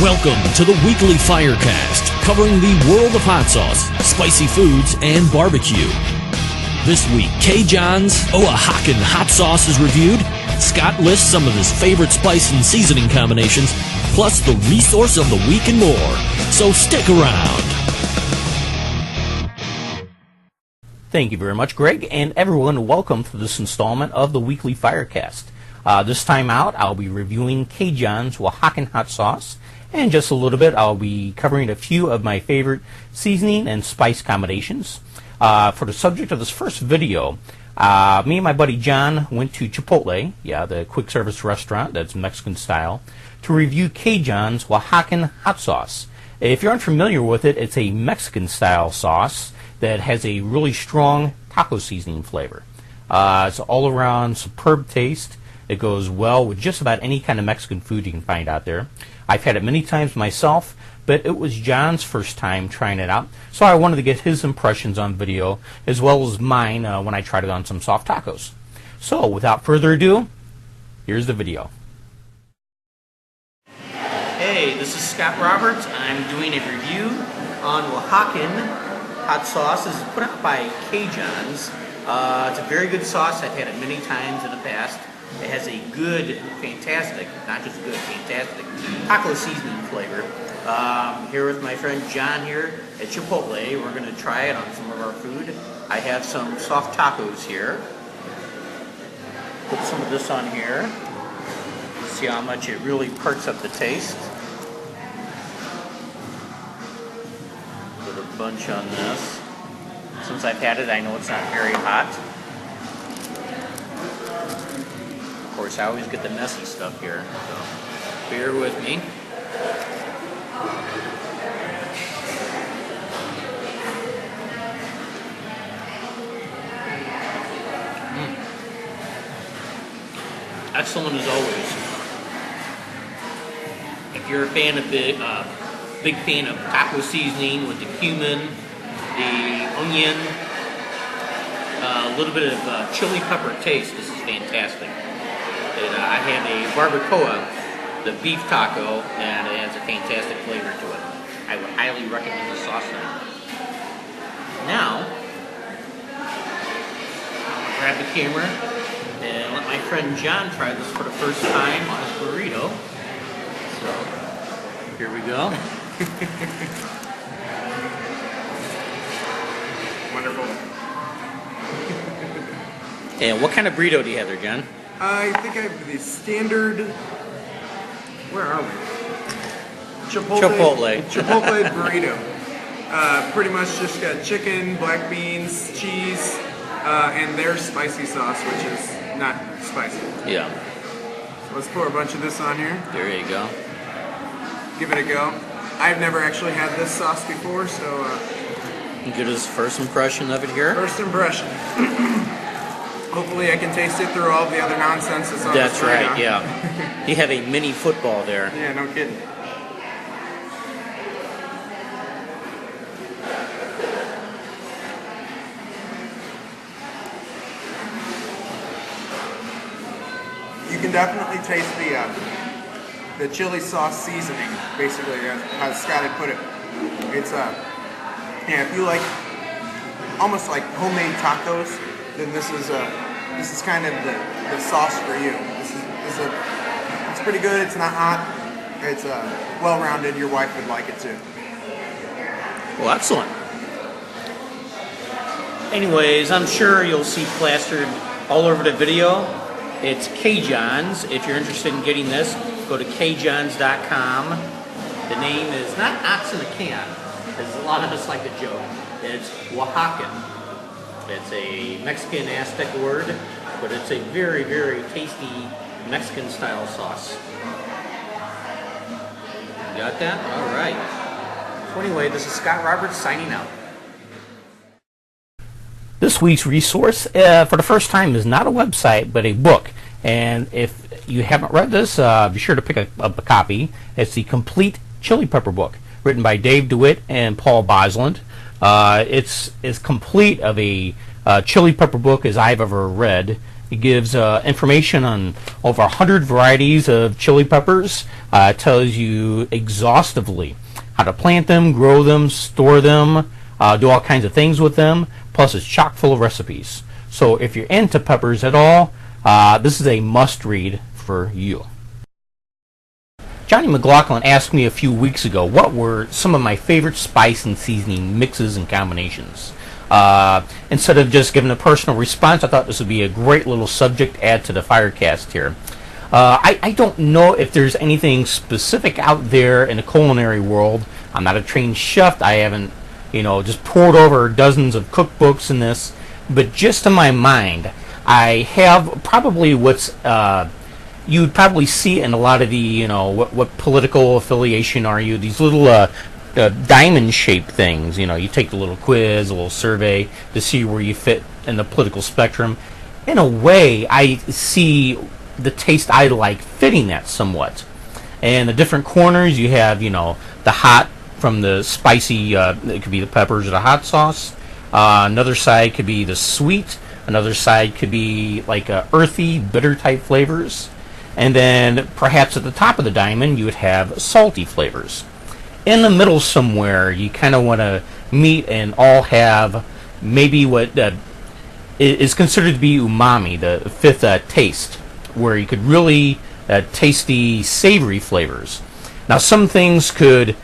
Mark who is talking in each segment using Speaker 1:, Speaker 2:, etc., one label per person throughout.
Speaker 1: Welcome to the Weekly Firecast, covering the world of hot sauce, spicy foods, and barbecue. This week, CaJohns Oaxacan Hot Sauce is reviewed. Scott lists some of his favorite spice and seasoning combinations, plus the resource of the week and more. So stick around.
Speaker 2: Thank you very much, Greg, and everyone, welcome to this installment of the Weekly Firecast. This time out, I'll be reviewing CaJohns Oaxacan Hot Sauce, and just a little bit, I'll be covering a few of my favorite seasoning and spice combinations. For the subject of this first video, me and my buddy John went to Chipotle, the quick service restaurant that's Mexican style, to review CaJohns Oaxacan Hot Sauce. If you're unfamiliar with it, it's a Mexican style sauce that has a really strong taco seasoning flavor. It's all around superb taste. It goes well with just about any kind of Mexican food you can find out there. I've had it many times myself, but it was John's first time trying it out, so I wanted to get his impressions on video as well as mine when I tried it on some soft tacos. So without further ado, here's the video. Hey, this is Scott Roberts. I'm doing a review on Oaxacan hot sauce. This is put out by CaJohns. It's a very good sauce. I've had it many times in the past. It has a good, fantastic, not just good, fantastic taco seasoning flavor. Here with my friend John here at Chipotle. We're going to try it on some of our food. I have some soft tacos here. Put some of this on here. See how much it really perks up the taste. Put a bunch on this. Since I've had it, I know it's not very hot. Of course, I always get the messy stuff here, so bear with me. Excellent as always. If you're a fan of big fan of taco seasoning with the cumin, the onion, a little bit of chili pepper taste, this is fantastic. I had a barbacoa, the beef taco, and it has a fantastic flavor to it. I would highly recommend the sauce now. Now, I'll grab the camera and let my friend John try this for the first time on his burrito. So, here we go.
Speaker 3: Wonderful.
Speaker 2: And what kind of burrito do you have there, John?
Speaker 3: I think I have the standard. Where are we?
Speaker 2: Chipotle.
Speaker 3: Chipotle burrito. Pretty much just got chicken, black beans, cheese, and their spicy sauce, which is not spicy.
Speaker 2: Yeah.
Speaker 3: So let's pour a bunch of this on here.
Speaker 2: There you go.
Speaker 3: Give it a go. I've never actually had this sauce before, so.
Speaker 2: Get his first impression of it here.
Speaker 3: First impression. Hopefully I can taste it through all the other nonsense that's on the
Speaker 2: That's right, yeah. You have a mini football there.
Speaker 3: Yeah, no kidding. You can definitely taste the chili sauce seasoning, basically, how Scott had put it. It's yeah, if you like almost like homemade tacos, then this is kind of the sauce for you. It's pretty good. It's not hot. It's well-rounded. Your wife would like it too.
Speaker 2: Well, excellent. Anyways, I'm sure you'll see plastered all over the video. It's CaJohns. If you're interested in getting this, go to CaJohns.com. The name is not ox in a can, as a lot of us like to joke. It's Oaxacan. It's a Mexican Aztec word, but it's a very, very tasty Mexican-style sauce. You got that? All right. So anyway, this is Scott Roberts signing out. This week's resource, for the first time, is not a website, but a book. And if you haven't read this, be sure to pick up a copy. It's the Complete Chili Pepper Book, written by Dave DeWitt and Paul Bosland. It's as complete of a chili pepper book as I've ever read. It gives information on over 100 varieties of chili peppers. It tells you exhaustively how to plant them, grow them, store them, do all kinds of things with them. Plus, it's chock full of recipes. So if you're into peppers at all, this is a must-read for you. Johnny McLaughlin asked me a few weeks ago what were some of my favorite spice and seasoning mixes and combinations. Instead of just giving a personal response, I thought this would be a great little subject to add to the Firecast here. I don't know if there's anything specific out there in the culinary world. I'm not a trained chef. I haven't, just poured over dozens of cookbooks in this. But just in my mind, I have probably what's you'd probably see in a lot of the, what political affiliation are you? These little diamond-shaped things. You take the little quiz, a little survey to see where you fit in the political spectrum. In a way, I see the taste I like fitting that somewhat. And the different corners, you have, the hot from the spicy, it could be the peppers or the hot sauce. Another side could be the sweet. Another side could be like earthy, bitter-type flavors. And then perhaps at the top of the diamond, you would have salty flavors. In the middle somewhere, you kind of want to meet and all have maybe what is considered to be umami, the fifth taste, where you could really taste the savory flavors. Now, some things could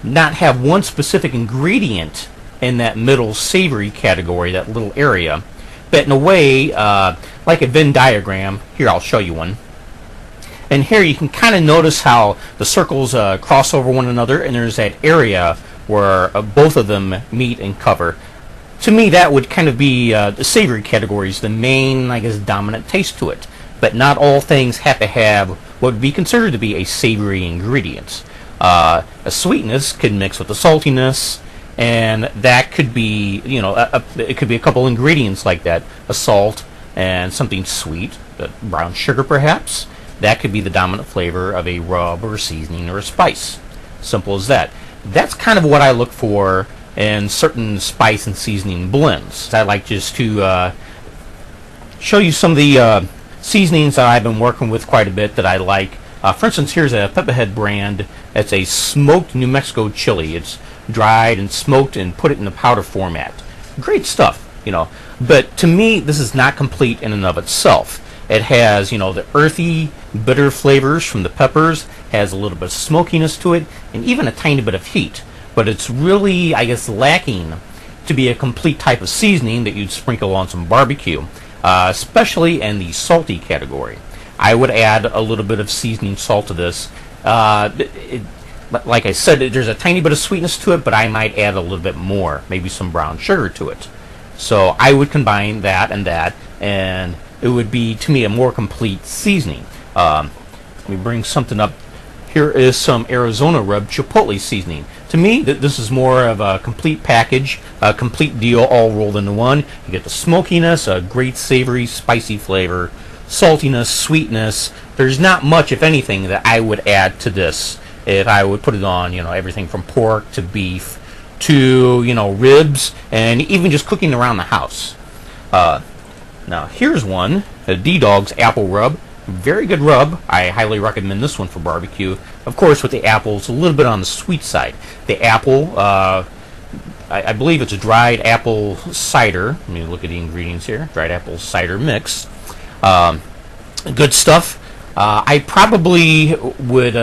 Speaker 2: not have one specific ingredient in that middle savory category, that little area, but in a way, like a Venn diagram, here I'll show you one. And here you can kind of notice how the circles cross over one another, and there's that area where both of them meet and cover. To me, that would kind of be the savory categories, the main, I guess, dominant taste to it. But not all things have to have what would be considered to be a savory ingredient. A sweetness could mix with the saltiness, and that could be, it could be a couple ingredients like that, a salt and something sweet, brown sugar perhaps. That could be the dominant flavor of a rub or a seasoning or a spice. Simple as that. That's kind of what I look for in certain spice and seasoning blends. I like just to show you some of the seasonings that I've been working with quite a bit that I like. For instance, here's a Pepperhead brand. It's a smoked New Mexico chili. It's dried and smoked and put it in a powder format. Great stuff, But to me, this is not complete in and of itself. It has, the earthy, bitter flavors from the peppers, has a little bit of smokiness to it, and even a tiny bit of heat. But it's really, I guess, lacking to be a complete type of seasoning that you'd sprinkle on some barbecue, especially in the salty category. I would add a little bit of seasoning salt to this. Like I said, there's a tiny bit of sweetness to it, but I might add a little bit more, maybe some brown sugar to it. So I would combine that, and it would be, to me, a more complete seasoning. Let me bring something up. Here is some Arizona rub Chipotle seasoning. To me, this is more of a complete package, a complete deal, all rolled into one. You get the smokiness, a great savory, spicy flavor, saltiness, sweetness. There's not much, if anything, that I would add to this if I would put it on, everything from pork to beef to, ribs, and even just cooking around the house. Now, here's one, a D-Dog's apple rub. Very good rub. I highly recommend this one for barbecue. Of course, with the apple, it's a little bit on the sweet side. The apple, I believe it's a dried apple cider. Let me look at the ingredients here. Dried apple cider mix. Good stuff. I probably would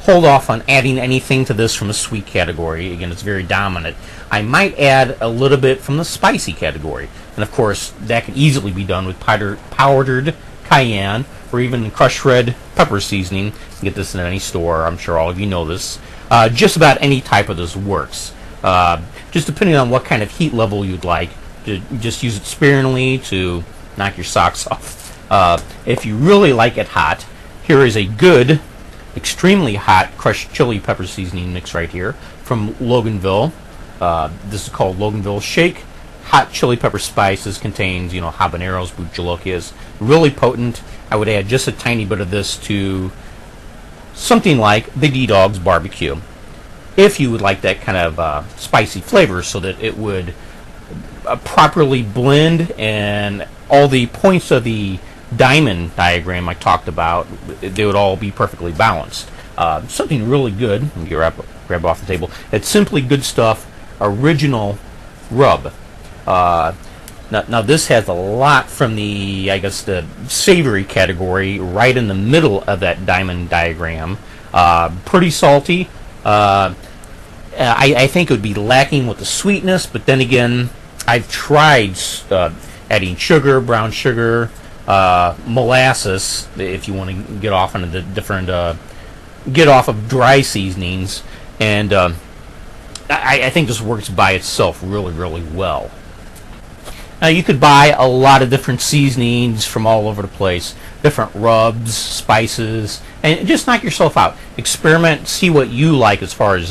Speaker 2: hold off on adding anything to this from a sweet category. Again, it's very dominant. I might add a little bit from the spicy category. And of course, that can easily be done with powdered cayenne or even crushed red pepper seasoning. You can get this in any store. I'm sure all of you know this. Just about any type of this works. Just depending on what kind of heat level you'd like. Just use it sparingly to knock your socks off. If you really like it hot, here is a good, extremely hot crushed chili pepper seasoning mix right here from Loganville. This is called Loganville Shake. Hot chili pepper spices contains, habaneros, buchaloquias. Really potent. I would add just a tiny bit of this to something like the D-Dog's barbecue. If you would like that kind of spicy flavor so that it would properly blend, and all the points of the diamond diagram I talked about, they would all be perfectly balanced. Something really good. Let me grab off the table. It's Simply Good Stuff Original Rub. Now this has a lot from the, I guess, the savory category right in the middle of that diamond diagram. Pretty salty. I think it would be lacking with the sweetness, but then again, I've tried adding sugar, brown sugar, molasses, if you want to get off into the different, get off of dry seasonings, and I think this works by itself really, really well. Now, you could buy a lot of different seasonings from all over the place, different rubs, spices, and just knock yourself out. Experiment, see what you like as far as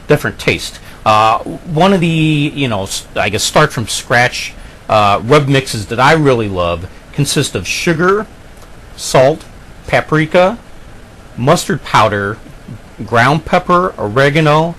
Speaker 2: different taste. One of the, I guess, start from scratch rub mixes that I really love consist of sugar, salt, paprika, mustard powder, ground pepper, oregano,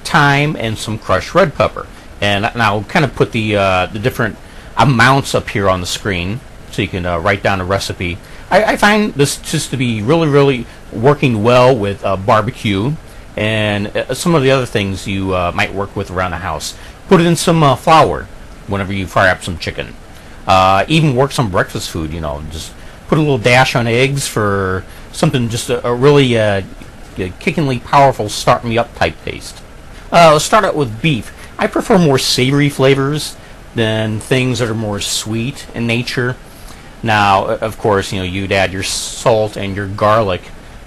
Speaker 2: thyme, and some crushed red pepper. And I'll kind of put the different amounts up here on the screen so you can write down a recipe. I find this just to be really, really working well with barbecue and some of the other things you might work with around the house. Put it in some flour whenever you fire up some chicken. Even work some breakfast food, just put a little dash on eggs for something, just a really kickingly powerful start-me-up type taste. Let's start out with beef. I prefer more savory flavors than things that are more sweet in nature. Now, of course, you'd add your salt and your garlic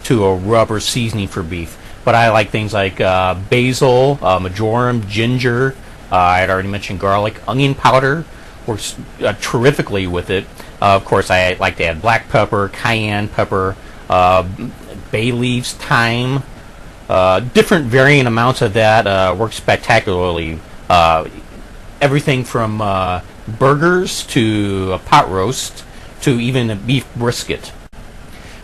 Speaker 2: to a rub or seasoning for beef. But I like things like basil, marjoram, ginger. I had already mentioned garlic. Onion powder works terrifically with it. Of course, I like to add black pepper, cayenne pepper, bay leaves, thyme. Different varying amounts of that work spectacularly. Everything from burgers to a pot roast to even a beef brisket.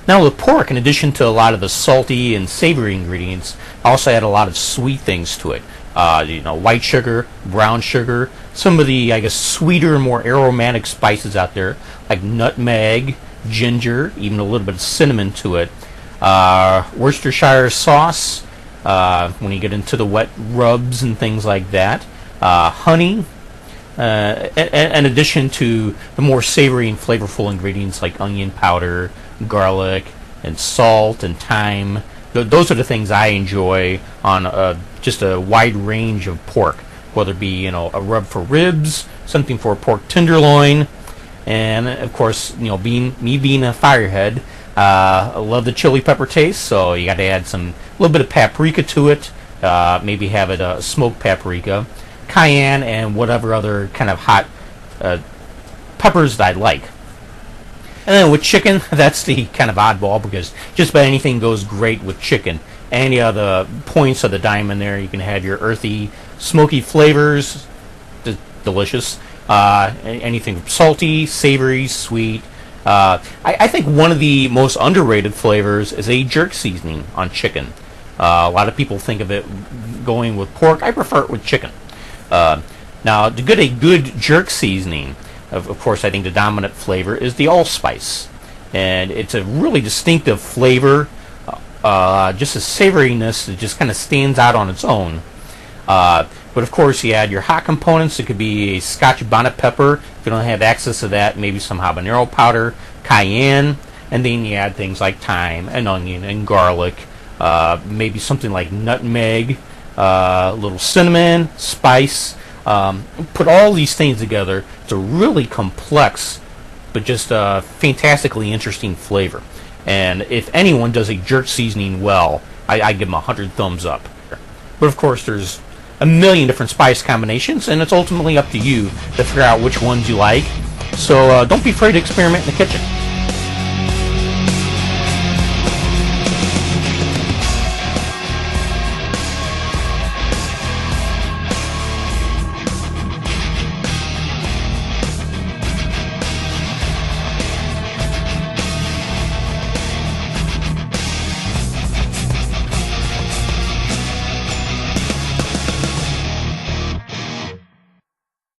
Speaker 2: Now with pork, in addition to a lot of the salty and savory ingredients, I also add a lot of sweet things to it. White sugar, brown sugar, some of the, I guess, sweeter, more aromatic spices out there, like nutmeg, ginger, even a little bit of cinnamon to it. Worcestershire sauce, when you get into the wet rubs and things like that. Honey, in addition to the more savory and flavorful ingredients like onion powder, garlic, and salt and thyme. Those are the things I enjoy on just a wide range of pork, whether it be a rub for ribs, something for a pork tenderloin, and of course being a firehead, I love the chili pepper taste, so you got to add a little bit of paprika to it. Maybe have it smoked paprika, cayenne, and whatever other kind of hot peppers that I like. And then with chicken, that's the kind of oddball because just about anything goes great with chicken. Any of the points of the diamond there, you can have your earthy, smoky flavors, delicious. Anything salty, savory, sweet. I think one of the most underrated flavors is a jerk seasoning on chicken. A lot of people think of it going with pork. I prefer it with chicken. Now, to get a good jerk seasoning, of course, I think the dominant flavor is the allspice. And it's a really distinctive flavor, just a savoriness that just kind of stands out on its own. But of course, you add your hot components. It could be a Scotch bonnet pepper. If you don't have access to that, maybe some habanero powder, cayenne, and then you add things like thyme and onion and garlic, maybe something like nutmeg, a little cinnamon, spice. Put all these things together. It's a really complex, but just a fantastically interesting flavor. And if anyone does a jerk seasoning well, I give them 100 thumbs up. But of course, there's a million different spice combinations, and it's ultimately up to you to figure out which ones you like. So don't be afraid to experiment in the kitchen.